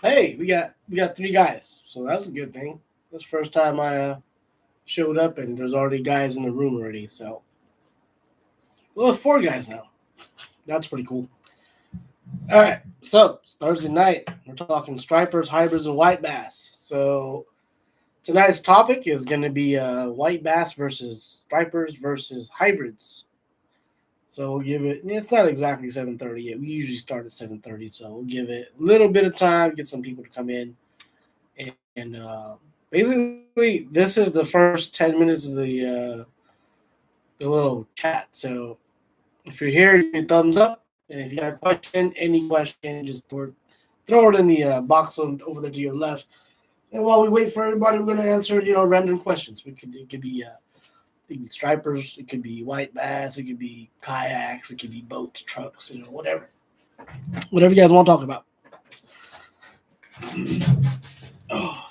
Hey, we got three guys, so that's a good thing. That's the first time I showed up, and there's already guys in the room already. So we'll have four guys now. That's pretty cool. All right, so it's Thursday night. We're talking stripers, hybrids, and white bass. So tonight's topic is going to be white bass versus stripers versus hybrids. So we'll give it. It's not exactly 7:30 yet. We usually start at 7:30, so we'll give it a little bit of time, get some people to come in, and basically this is the first 10 minutes of the little chat. So if you're here, give me a thumbs up, and if you got a question, any question, just throw it in the box over there to your left. And while we wait for everybody, we're gonna answer random questions. It could be stripers, it could be white bass, it could be kayaks, it could be boats, trucks, whatever you guys want to talk about. Oh,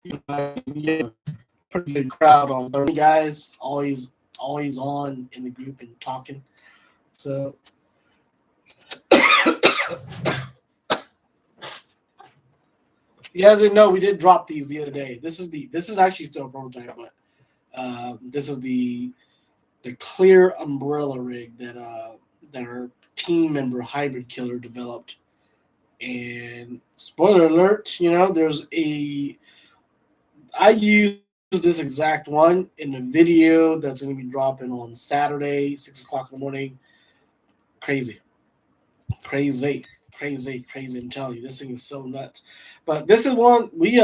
we get a pretty good crowd on 30 guys, always on in the group and talking. So you guys didn't know we did drop these the other day. This is actually still a prototype, but this is the clear umbrella rig that our team member Hybrid Killer developed. And spoiler alert, there's a I use this exact one in a video that's going to be dropping on Saturday, 6 o'clock in the morning. Crazy, crazy, crazy, crazy. I'm telling you, this thing is so nuts. But this is one we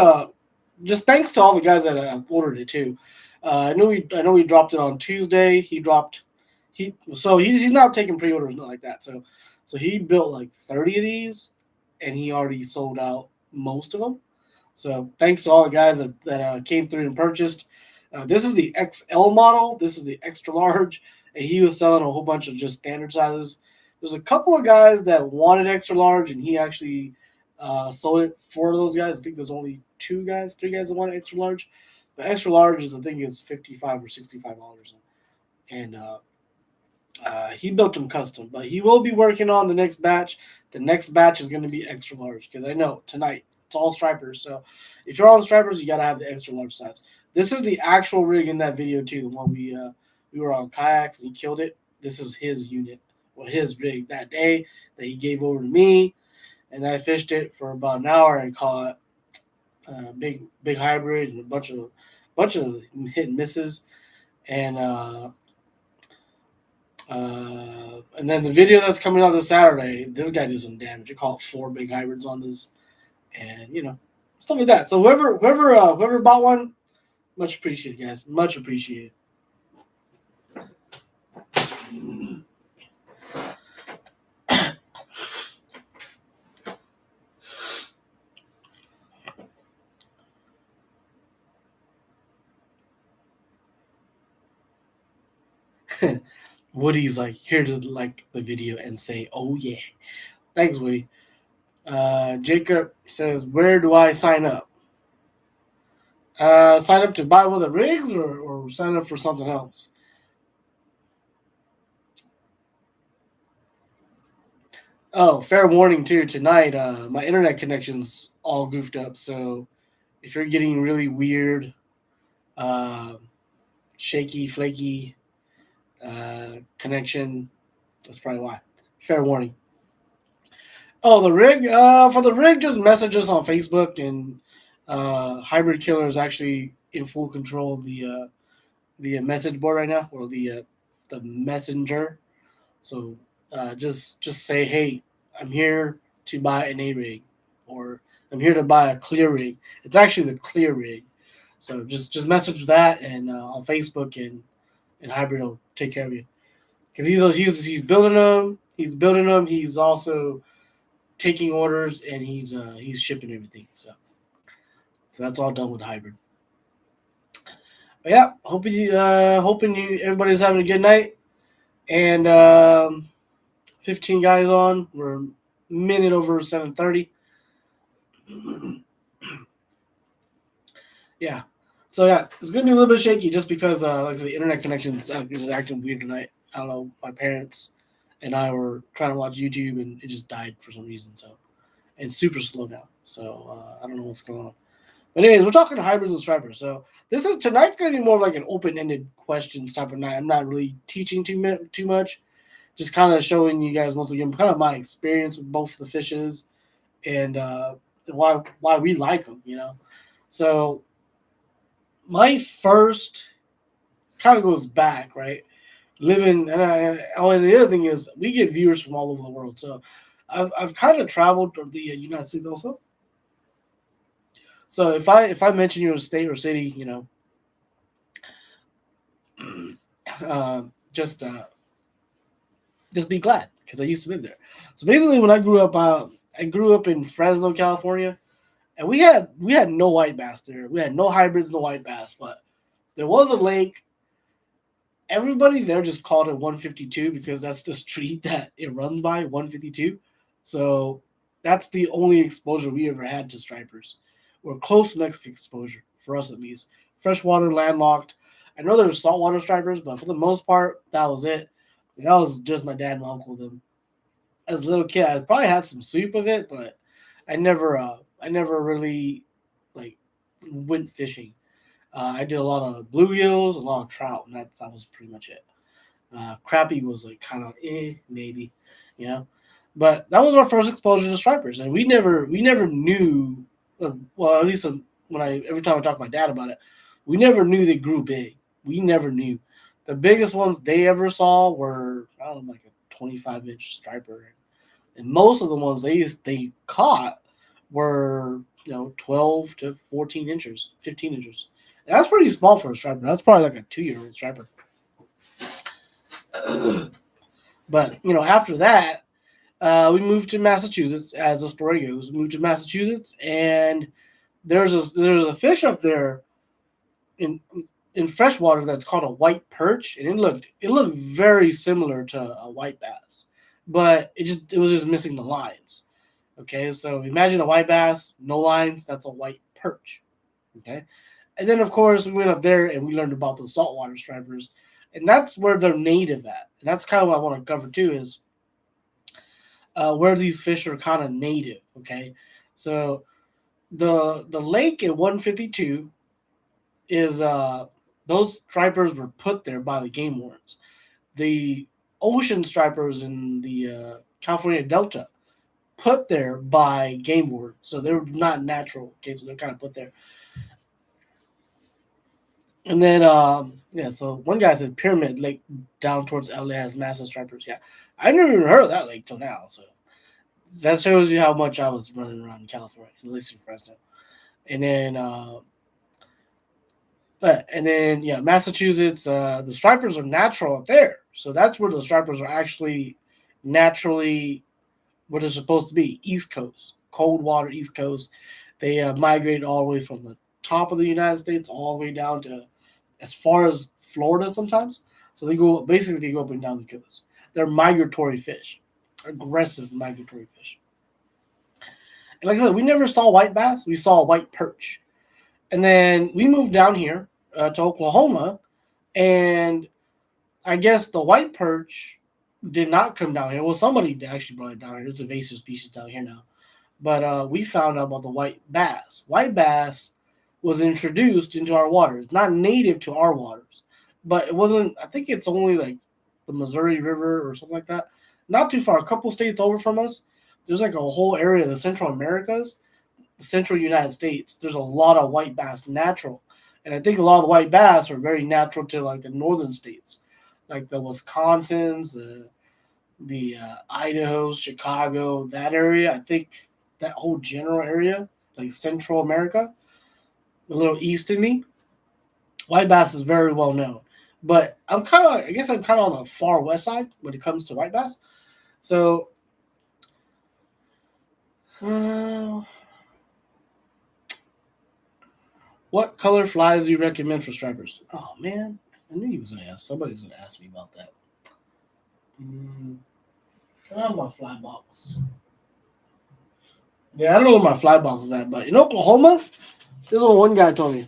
just thanks to all the guys that ordered it too. I know we dropped it on Tuesday. He's not taking pre-orders, not like that. So he built like 30 of these, and he already sold out most of them. So thanks to all the guys that came through and purchased. This is the XL model. This is the extra large, and he was selling a whole bunch of just standard sizes. There's a couple of guys that wanted extra large, and he actually sold it for those guys. I think there's only three guys that wanted extra large. The extra large is I think is $55 or $65, and he built them custom. But he will be working on the next batch. The next batch is going to be extra large because I know tonight it's all stripers. So if you're on stripers, you got to have the extra large size. This is the actual rig in that video too. The one we were on kayaks and he killed it. This is his unit or his rig that day that he gave over to me, and I fished it for about an hour and caught big hybrid and a bunch of hit and misses, and and then the video that's coming out this Saturday, this guy did some damage. He caught four big hybrids on this, and stuff like that. So whoever bought one, much appreciated, guys. Much appreciated. Woody's like here to like the video and say, "Oh yeah, thanks, Woody." Jacob says, "Where do I sign up? Sign up to buy one of the rigs, or sign up for something else?" Oh, fair warning too. Tonight, my internet connection's all goofed up. So if you're getting really weird, uh, shaky, flaky connection, that's probably why. Fair warning. Oh, the rig. For the rig, just message us on Facebook, and Hybrid Killer is actually in full control of the message board right now, or the messenger. So just say, hey, I'm here to buy an A rig, or I'm here to buy a clear rig. It's actually the clear rig. So just message that and on Facebook, and Hybrid will take care of you because he's building them. He's building them. He's also taking orders, and he's shipping everything. So that's all done with Hybrid. But yeah, hoping you everybody's having a good night, and 15 guys on. We're a minute over 7:30. Yeah. So yeah, it's gonna be a little bit shaky just because like I said, the internet connection is just acting weird tonight. I don't know, my parents and I were trying to watch YouTube, and it just died for some reason. So it's super slow now. So I don't know what's going on. But anyways, we're talking hybrids and stripers. So this is tonight's going to be more like an open-ended questions type of night. I'm not really teaching too much, just kind of showing you guys once again kind of my experience with both the fishes and why we like them. So my first kind of goes back, right? Living and the other thing is we get viewers from all over the world. So I've kind of traveled the United States also. So if I mention your state or city, uh, just uh, just be glad because I used to live there. So basically, when I grew up in Fresno, California, and we had no white bass there. We had no hybrids, no white bass, but there was a lake. Everybody there just called it 152 because that's the street that it runs by, 152. So that's the only exposure we ever had to stripers. We're close next exposure for us at least. Freshwater, landlocked. I know there were saltwater stripers, but for the most part, that was it. That was just my dad and my uncle. Them as a little kid, I probably had some soup of it, but I never really like went fishing. I did a lot of bluegills, a lot of trout, and that was pretty much it. Crappie was like kind of maybe, you know. But that was our first exposure to stripers, and we never knew. Well, at least when I every time I talk to my dad about it, we never knew they grew big. We never knew. The biggest ones they ever saw were I don't know, like a 25-inch striper, and most of the ones they caught were 12 to 14 inches, 15 inches. That's pretty small for a striper. That's probably like a 2-year-old striper. But after that, we moved to Massachusetts. As the story goes, we moved to Massachusetts, and there's a fish up there in in freshwater that's called a white perch, and it looked very similar to a white bass, but it was just missing the lines. Okay, so imagine a white bass, no lines. That's a white perch. Okay, and then of course we went up there and we learned about the saltwater stripers, and that's where they're native at. And that's kind of what I want to cover too is where these fish are kind of native. Okay, so the lake at 152 is those stripers were put there by the game wardens. The ocean stripers in the California Delta put there by game wardens, so they're not natural. Okay, so they're kind of put there. And then, yeah, so one guy said Pyramid Lake down towards LA has massive stripers. Yeah, I never even heard of that lake till now. So that shows you how much I was running around in California, at least in Fresno. And then, yeah, Massachusetts, the stripers are natural up there. So that's where the stripers are actually naturally what they're supposed to be. East Coast, cold water, East Coast. They migrate all the way from the top of the United States all the way down to as far as Florida sometimes. So they go up and down the coast. They're migratory fish, aggressive migratory fish. And like I said, we never saw white bass. We saw white perch. And then we moved down here to Oklahoma, and I guess the white perch did not come down here. Well, somebody actually brought it down here. It's a invasive species down here now. But we found out about the white bass. White bass was introduced into our waters, not native to our waters, but it wasn't. I think it's only like the Missouri River or something like that. Not too far, a couple states over from us. There's like a whole area of the Central Americas, the Central United States. There's a lot of white bass natural, and I think a lot of the white bass are very natural to like the northern states, like the Wisconsins, the Idaho, Chicago, that area. I think that whole general area, like Central America, a little east of me, white bass is very well known. But I guess I'm kind of on the far west side when it comes to white bass. So, uh, what color flies do you recommend for stripers? Oh man, I knew you was gonna ask. Somebody was gonna ask me about that. I have my fly box. Yeah, I don't know where my fly box is at, but in Oklahoma, this is what one guy told me.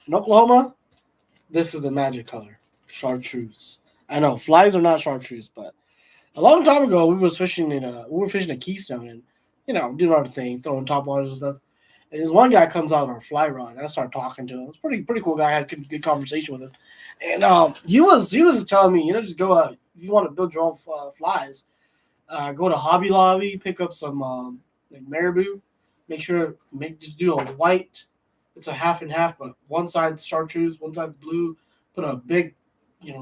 In Oklahoma, this is the magic color, chartreuse. I know flies are not chartreuse, but A long time ago, we were fishing a Keystone and doing our thing, throwing top waters and stuff. And this one guy comes out on our fly rod, and I started talking to him. It was pretty cool guy. I had good conversation with him, and he was telling me, just go out if you want to build your own flies. Go to Hobby Lobby, pick up some like marabou. Just do a white. It's a half and half, but one side chartreuse, one side blue. Put a big,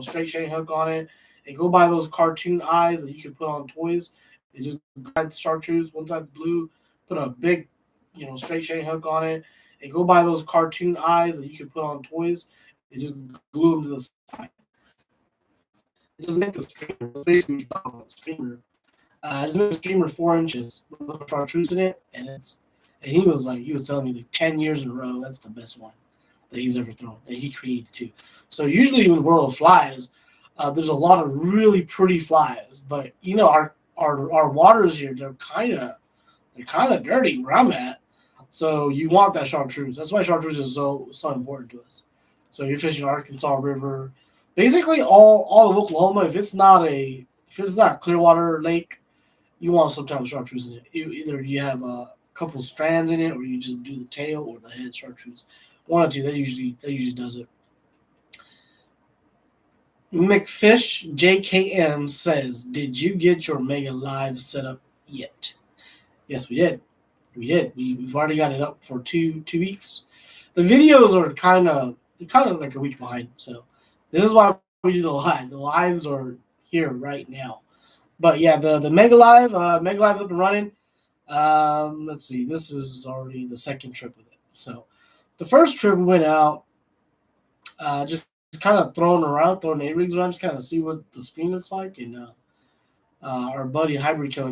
straight chain hook on it, and go buy those cartoon eyes that you can put on toys. And just one chartreuse, one side blue. Put a big, straight chain hook on it, and go buy those cartoon eyes that you can put on toys. And just glue them to the side. Just make the streamer. That's basically what you're talking about, streamer. Just made a streamer 4 inches with a little chartreuse in it, and he was telling me like 10 years in a row that's the best one that he's ever thrown, and he created too. So usually in the world of flies, there's a lot of really pretty flies, but our waters here they're kind of dirty where I'm at. So you want that chartreuse. That's why chartreuse is so important to us. So you're fishing Arkansas River, basically all of Oklahoma. If it's not a Clearwater Lake, you want some type of chartreuse in it. Either you have a couple strands in it, or you just do the tail or the head chartreuse. One or two. That usually does it. McFish JKM says, "Did you get your Mega Live set up yet?" Yes, we did. We did. We've already got it up for two weeks. The videos are kind of like a week behind. So this is why we do the live. The lives are here right now. But yeah, the Mega Live's up and running. Let's see. This is already the second trip with it. So the first trip we went out, just kind of throwing 8 rigs around, just kind of see what the screen looks like. And our buddy Hybrid Killer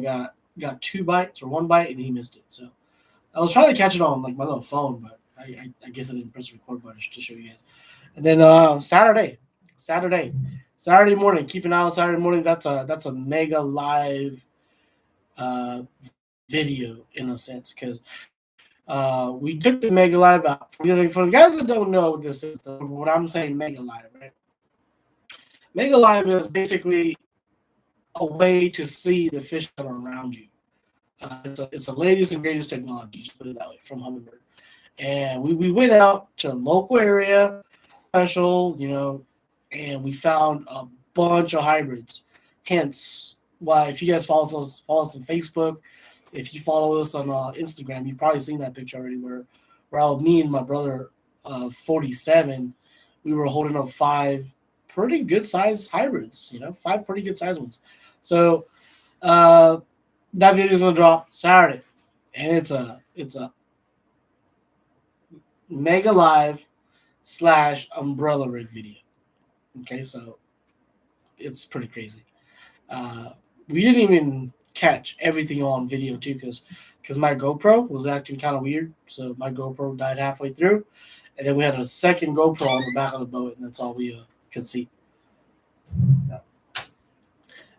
got 2 bites or 1 bite, and he missed it. So I was trying to catch it on like my little phone, but I guess I didn't press the record button to show you guys. And then Saturday morning, keep an eye on Saturday morning. That's a Mega Live uh, video in a sense, because we took the Mega Live out. For the guys that don't know what this is, what I'm saying, Mega Live, right? Mega Live is basically a way to see the fish that are around you. It's the latest and greatest technology, just put it that way, from Humminbird. And we went out to a local area, special, and we found a bunch of hybrids. Hence why, if you guys follow us on Facebook, if you follow us on Instagram, you've probably seen that picture already where me and my brother, 47, we were holding up 5 pretty good sized hybrids, 5 pretty good sized ones. So that video is gonna drop Saturday, and it's a Mega Live / umbrella rig video. Okay, so it's pretty crazy. We didn't even catch everything on video too, because my GoPro was acting kind of weird. So my GoPro died halfway through, and then we had a second GoPro on the back of the boat, and that's all we could see.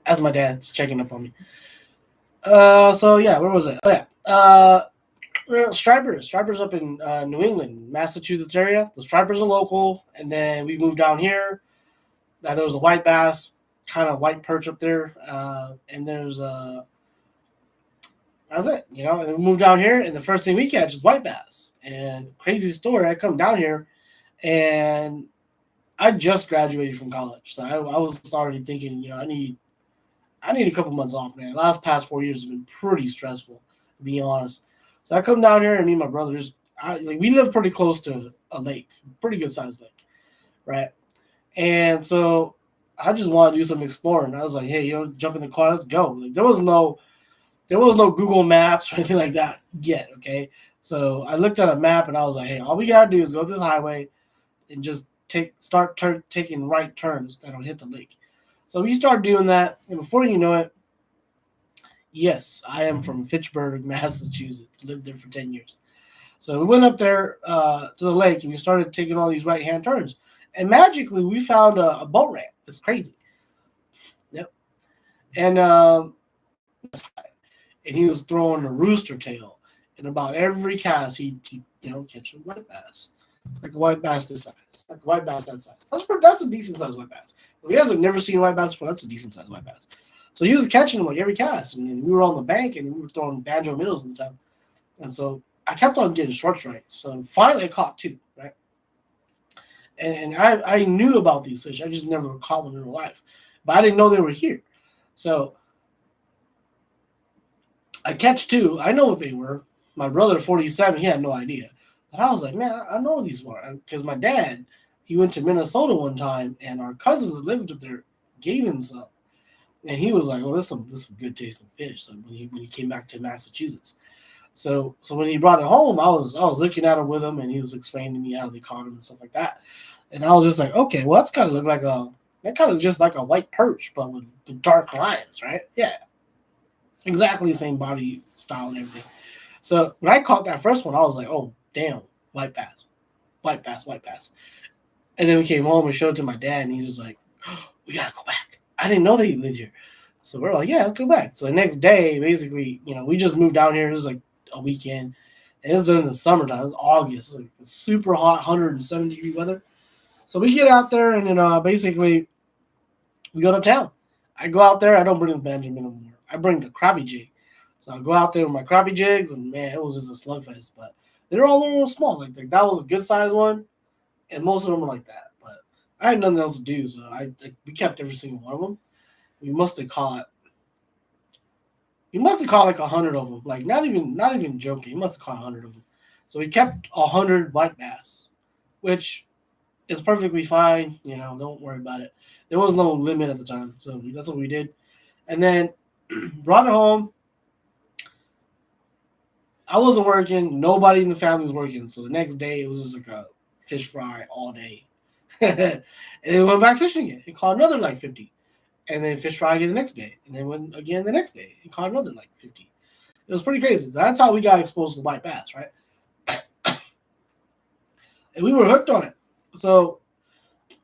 As my dad's checking up on me. So yeah, where was it? Oh yeah. Stripers up in New England, Massachusetts area. The stripers are local, and then we moved down here. There was a white bass, kind of white perch up there, and there's that's it, And then we moved down here, and the first thing we catch is white bass. And crazy story, I come down here, and I just graduated from college, so I was already thinking, I need a couple months off, man. Past 4 years have been pretty stressful, to be honest. So I come down here, and me and my brothers, we live pretty close to a lake, pretty good sized lake, right? And so I just want to do some exploring. I was like, hey, jump in the car, let's go. Like there was no Google Maps or anything like that yet, okay? So I looked at a map, and I was like, hey, all we gotta do is go to this highway and just start taking right turns that'll hit the lake. So we start doing that, and before you know it, yes, I am from Fitchburg, Massachusetts. Lived there for 10 years. So we went up there to the lake, and we started taking all these right-hand turns. And magically, we found a boat ramp. It's crazy. Yep. And he was throwing a rooster tail. And about every cast, he'd catch a white bass. Like a white bass this size. Like a white bass that size. That's a decent-sized white bass. If you guys have never seen a white bass before, that's a decent-sized white bass. So he was catching them like every cast, and we were on the bank, and we were throwing banjo minnows in the time. And so I kept on getting short right. So finally I caught two, right? And I knew about these fish. I just never caught one in real life. But I didn't know they were here. So I catch two. I know what they were. My brother, 47, he had no idea. But I was like, man, I know what these were. Because my dad, he went to Minnesota one time, and our cousins that lived up there gave him some. And he was like, "Oh, this some good tasting fish." So when he came back to Massachusetts, so when he brought it home, I was looking at it with him, and he was explaining to me how they caught him and stuff like that. And I was just like, "Okay, well, that's kind of look like that kind of just like a white perch, but with the dark lines, right? Yeah, exactly the same body style and everything." So when I caught that first one, I was like, "Oh, damn, white bass, white bass, white bass." And then we came home and showed it to my dad, and he's just like, oh, "We gotta go back. I didn't know they lived here." So we're like, "Yeah, let's go back." So the next day, basically, we just moved down here. It was like a weekend. And it was during the summertime. It was August, like super hot, 107-degree weather. So we get out there, and then basically we go to town. I go out there. I don't bring the Benjamin anymore. I bring the crappie jig. So I go out there with my crappie jigs, and man, it was just a slugfest. But they're all a little small. Like that was a good size one, and most of them were like that. But I had nothing else to do, so we kept every single one of them. We must have caught. We must have caught like 100 of them. Like not even joking. We must have caught 100 of them. So we kept 100 white bass, which is perfectly fine. Don't worry about it. There was no limit at the time, so that's what we did. And then brought it home. I wasn't working. Nobody in the family was working. So the next day it was just like a fish fry all day. And then went back fishing again and caught another like 50. And then fish fry again the next day. And then went again the next day and caught another like 50. It was pretty crazy. That's how we got exposed to white bass, right? And we were hooked on it. So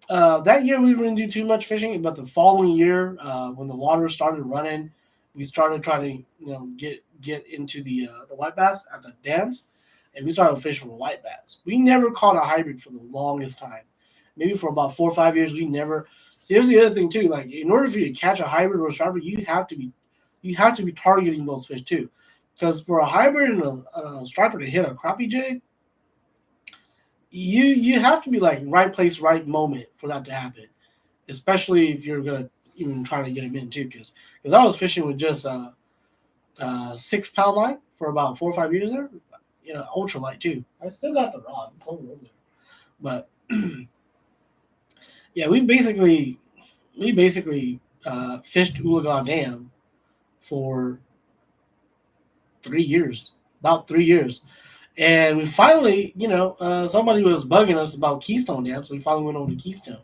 that year we didn't do too much fishing, but the following year, when the water started running, we started trying to get into the white bass at the dams, and we started fishing for white bass. We never caught a hybrid for the longest time. Maybe for about 4 or 5 years, we never. Here's the other thing too. Like in order for you to catch a hybrid or a striper, you have to be targeting those fish too, because for a hybrid and a striper to hit a crappie jig, you have to be like right place, right moment for that to happen. Especially if you're gonna even try to get him in too, because I was fishing with just 6 pound line for about 4 or 5 years there. Ultralight too. I still got the rod. It's over there. But yeah, we basically fished Oologah Dam for 3 years, about 3 years. And we finally, somebody was bugging us about Keystone Dam, so we finally went over to Keystone,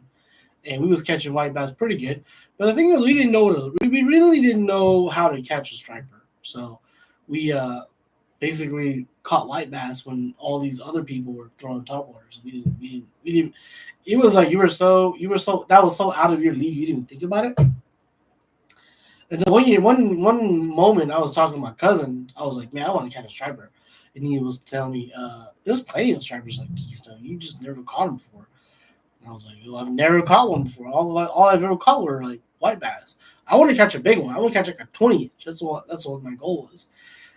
and we was catching white bass pretty good. But the thing is, we didn't know we really didn't know how to catch a striper. So we basically caught white bass when all these other people were throwing topwaters. We didn't. It was like you were so that was so out of your league. You didn't even think about it. And so one moment, I was talking to my cousin. I was like, "Man, I want to catch a striper," and he was telling me, "There's plenty of stripers like Keystone. You just never caught them before." And I was like, "Well, I've never caught one before. All I've ever caught were like white bass. I want to catch a big one. I want to catch like a 20 inch. That's what my goal is."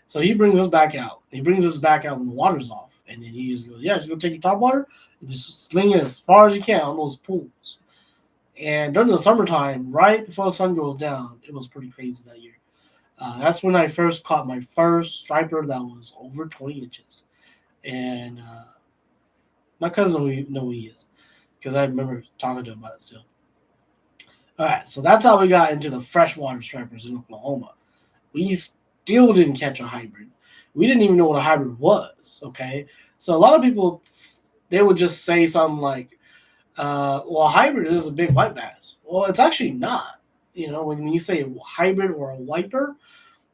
So he brings us back out. He brings us back out when the water's off, and then he just goes, "Yeah, just go take your top water and just sling it as far as you can on those pools." And during the summertime, right before the sun goes down, it was pretty crazy that year. That's when I first caught my first striper that was over 20 inches. And my cousin will know who he is because I remember talking to him about it still. All right, so that's how we got into the freshwater stripers in Oklahoma. We still didn't catch a hybrid. We didn't even know what a hybrid was, okay? So a lot of people, they would just say something like, well, a hybrid is a big white bass. Well, it's actually not. When you say a hybrid or a wiper,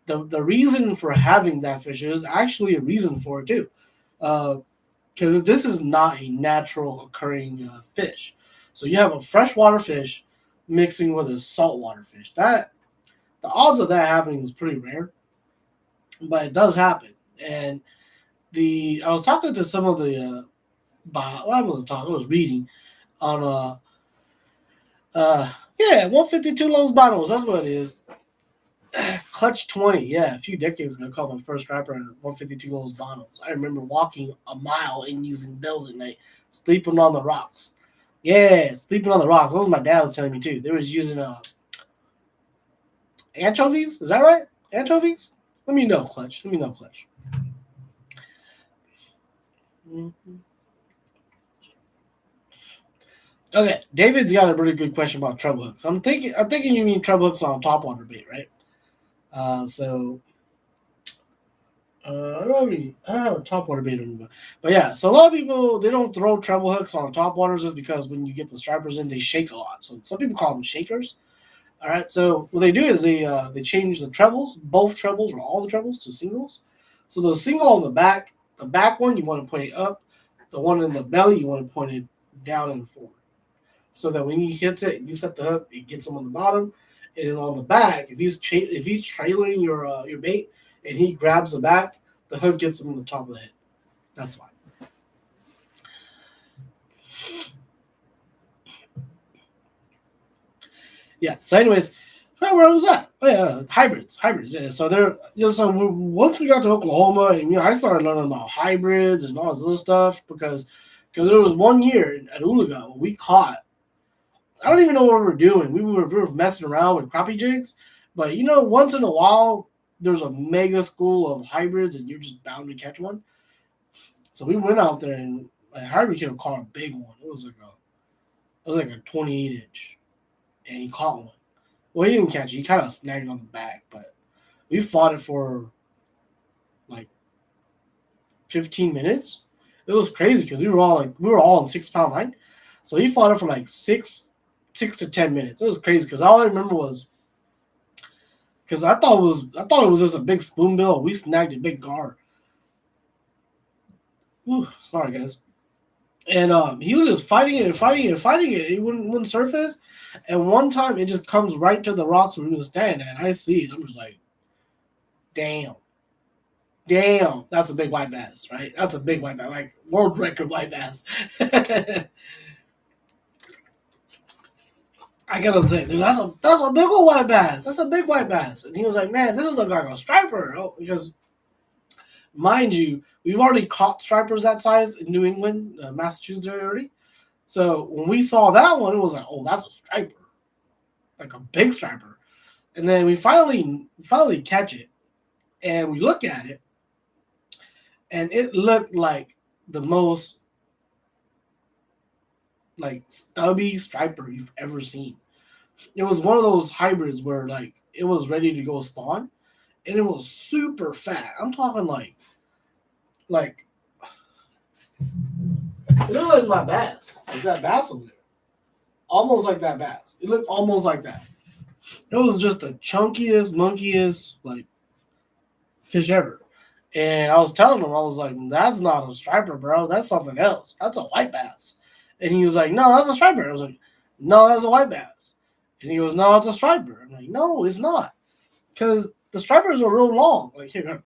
the reason for having that fish is actually a reason for it too. Because this is not a natural occurring fish. So you have a freshwater fish mixing with a saltwater fish. The odds of that happening is pretty rare, but it does happen. And I was talking to some of the I was reading on yeah, 152 Lowe's bottles. That's what it is. Clutch 20, yeah, a few decades ago, I caught my first striper at 152 Los Bonos. I remember walking a mile and using bells at night, sleeping on the rocks. Yeah, sleeping on the rocks. That was my dad was telling me too. They was using anchovies. Is that right? Anchovies? Let me know, Clutch. Let me know, Clutch. Mm-hmm. Okay, David's got a really good question about treble hooks. I'm thinking you mean treble hooks on a topwater bait, right? So I don't have a topwater bait anymore. But yeah, so a lot of people they don't throw treble hooks on top waters just because when you get the stripers in, they shake a lot. So some people call them shakers. All right, so what they do is they change the trebles, both trebles or all the trebles to singles. So the single on the back one you want to point it up, the one in the belly you want to point it down and forward. So that when he hits it, you set the hook, it gets him on the bottom, and then on the back, if he's trailing your bait and he grabs the back, the hook gets him on the top of the head. That's why. Yeah. So, anyways, where was that? Oh yeah, hybrids. Yeah. So so once we got to Oklahoma, and I started learning about hybrids and all this other stuff because there was one year at OOW we caught. I don't even know what we were doing. We were messing around with crappie jigs, but once in a while there's a mega school of hybrids, and you're just bound to catch one. So we went out there and hybrid kid caught a big one. It was like a 28-inch, and he caught one. Well, he didn't catch it. He kind of snagged it on the back, but we fought it for like 15 minutes. It was crazy because we were all on 6 pound line, so he fought it for like six to 10 minutes. It was crazy because all I remember was because I thought it was just a big spoonbill. We snagged a big gar. Ooh, sorry guys. And he was just fighting it and fighting it and fighting it. It wouldn't surface. And one time it just comes right to the rocks where he was standing, and I see it. I'm just like, damn. Damn, that's a big white bass, right? That's a big white bass, like world record white bass. I get what I'm saying, dude. That's a big old white bass. That's a big white bass. And he was like, man, this is like a striper. Because mind you, we've already caught stripers that size in New England, Massachusetts already. So when we saw that one, it was like, oh, that's a striper, like a big striper. And then we finally catch it, and we look at it, and it looked like the most like stubby striper you've ever seen. It was one of those hybrids where like it was ready to go spawn, and it was super fat. I'm talking like it looked like my bass, like that bass over there, almost like that bass. It looked almost like that. It was just the chunkiest, monkiest like fish ever. And I was telling him, I was like, that's not a striper, bro. That's something else. That's a white bass. And he was like, no, that's a striper. I was like, no, that's a white bass. And he goes, no, it's a striper. I'm like, no, it's not. Because the stripers are real long. Like, here,